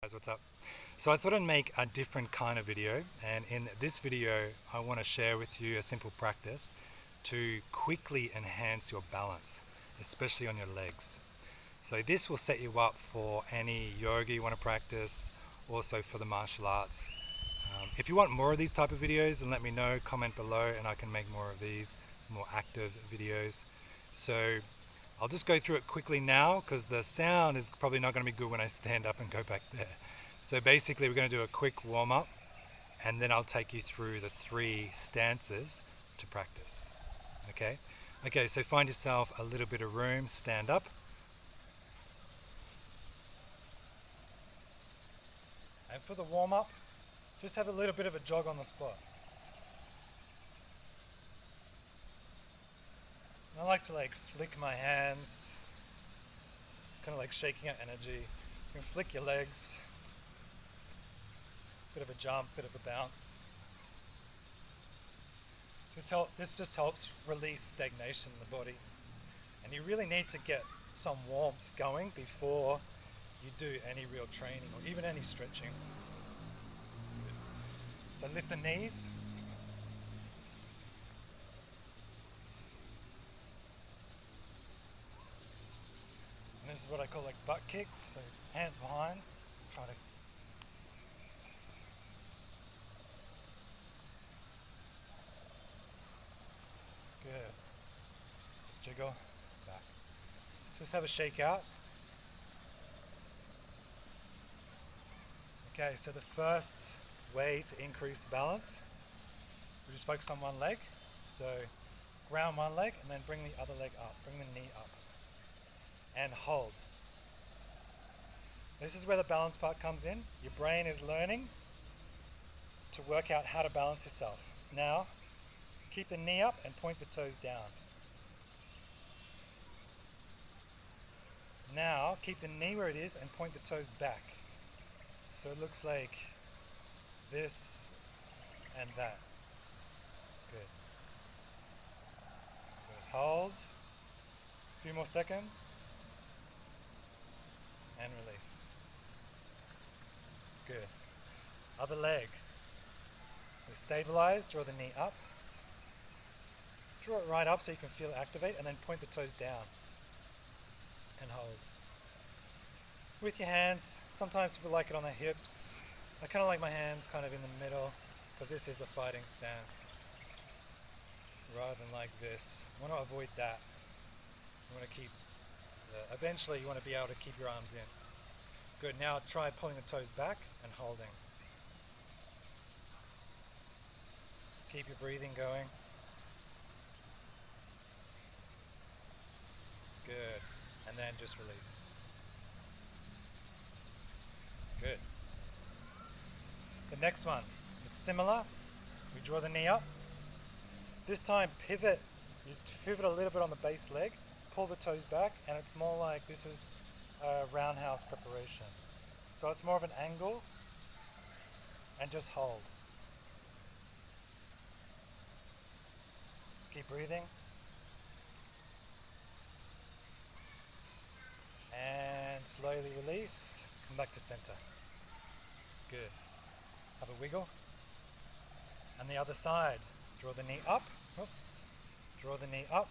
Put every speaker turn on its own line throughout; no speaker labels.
Guys, what's up? So I thought I'd make a different kind of video, and in this video I want to share with you a simple practice to quickly enhance your balance, especially on your legs. So this will set you up for any yoga you want to practice, also for the martial arts. If you want more of these type of videos, then let me know, comment below, and I can make more of these, more active videos. So I'll just go through it quickly now because the sound is probably not going to be good when I stand up and go back there. So basically we're going to do a quick warm-up and then I'll take you through the 3 stances to practice. Okay? Okay, so find yourself a little bit of room, stand up. And for the warm-up, just have a little bit of a jog on the spot. I like to flick my hands. It's kind of like shaking out energy. You can flick your legs. Bit of a jump, bit of a bounce. This just helps release stagnation in the body. And you really need to get some warmth going before you do any real training or even any stretching. So lift the knees. And this is what I call butt kicks. So hands behind, try to good. Just jiggle back. So just have a shake out. Okay, so the first way to increase balance, we just focus on one leg. So ground one leg and then bring the other leg up, bring the knee up and hold. This is where the balance part comes in. Your brain is learning to work out how to balance yourself. Now, keep the knee up and point the toes down. Now, keep the knee where it is and point the toes back. So it looks like this and that. Good. Good. Hold. A few more seconds. And release. Good. Other leg. So stabilize, draw the knee up. Draw it right up so you can feel it activate and then point the toes down. And hold. With your hands, sometimes people like it on their hips. I kind of like my hands kind of in the middle because this is a fighting stance rather than like this. I want to avoid that. You want to keep, eventually you want to be able to keep your arms in. Good, now try pulling the toes back and holding. Keep your breathing going. Good, and then just release. Good. The next one, it's similar. We draw the knee up. This time pivot. You pivot a little bit on the base leg, pull the toes back, and it's more like this is a roundhouse preparation. So it's more of an angle, and just hold. Keep breathing. And slowly release, come back to center. Good. Have a wiggle. And the other side, draw the knee up, draw the knee up,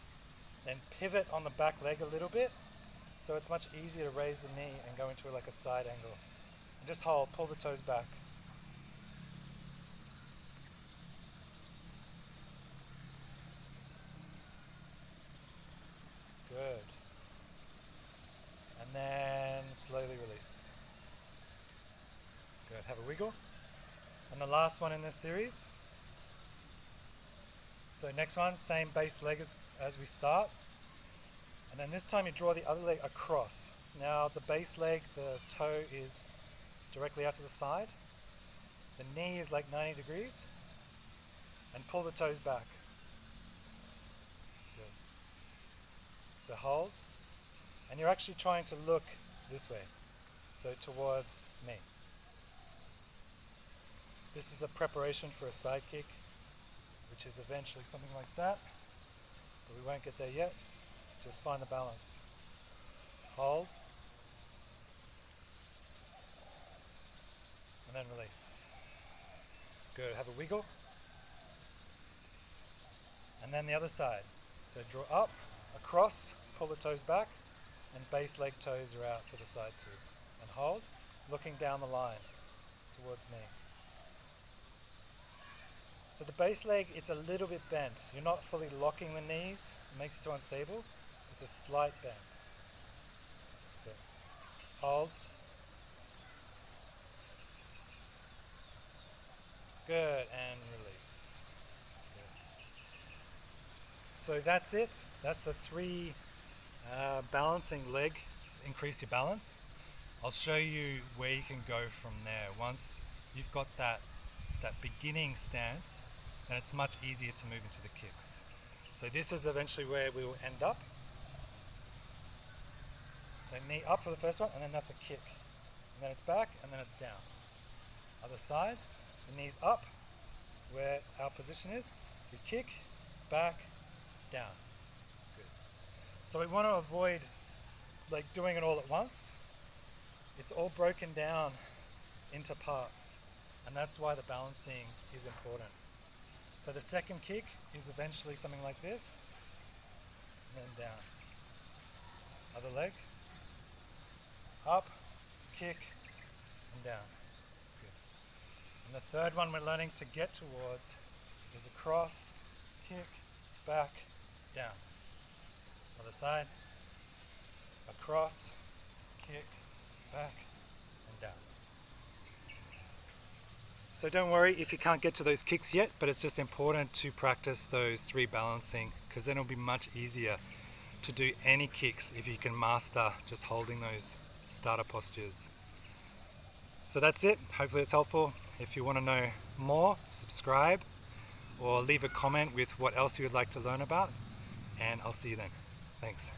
then pivot on the back leg a little bit, so it's much easier to raise the knee and go into a side angle. And just hold, pull the toes back. Good. And then slowly release. Good, have a wiggle. And the last one in this series. So next one, same base leg as we start. And then this time you draw the other leg across. Now the base leg, the toe is directly out to the side. The knee is 90 degrees. And pull the toes back. Good. So hold. And you're actually trying to look this way. So towards me. This is a preparation for a side kick, which is eventually something like that, but we won't get there yet. Just find the balance. Hold. then release. Good, have a wiggle. And then the other side. So draw up, across, pull the toes back, and base leg toes are out to the side too. And hold, looking down the line towards me. So the base leg, it's a little bit bent. You're not fully locking the knees, it makes it too unstable. It's a slight bend. That's it. Hold. Good, and release. Good. So that's it. That's the 3 balancing leg, increase your balance. I'll show you where you can go from there. Once you've got that beginning stance, then it's much easier to move into the kicks. So this is eventually where we will end up. So knee up for the first one, and then that's a kick. And then it's back, and then it's down. Other side, the knees up, where our position is. We kick, back, down. Good. So we want to avoid like doing it all at once. It's all broken down into parts, and that's why the balancing is important. So the second kick is eventually something like this, and then down. Other leg, up, kick, and down. Good. And the third one we're learning to get towards is across, kick, back, down. Other side, across, kick, back, and down. So don't worry if you can't get to those kicks yet, but it's just important to practice those 3 balancing, because then it'll be much easier to do any kicks if you can master just holding those starter postures. So that's it. Hopefully it's helpful. If you want to know more, subscribe or leave a comment with what else you would like to learn about, and I'll see you then. Thanks.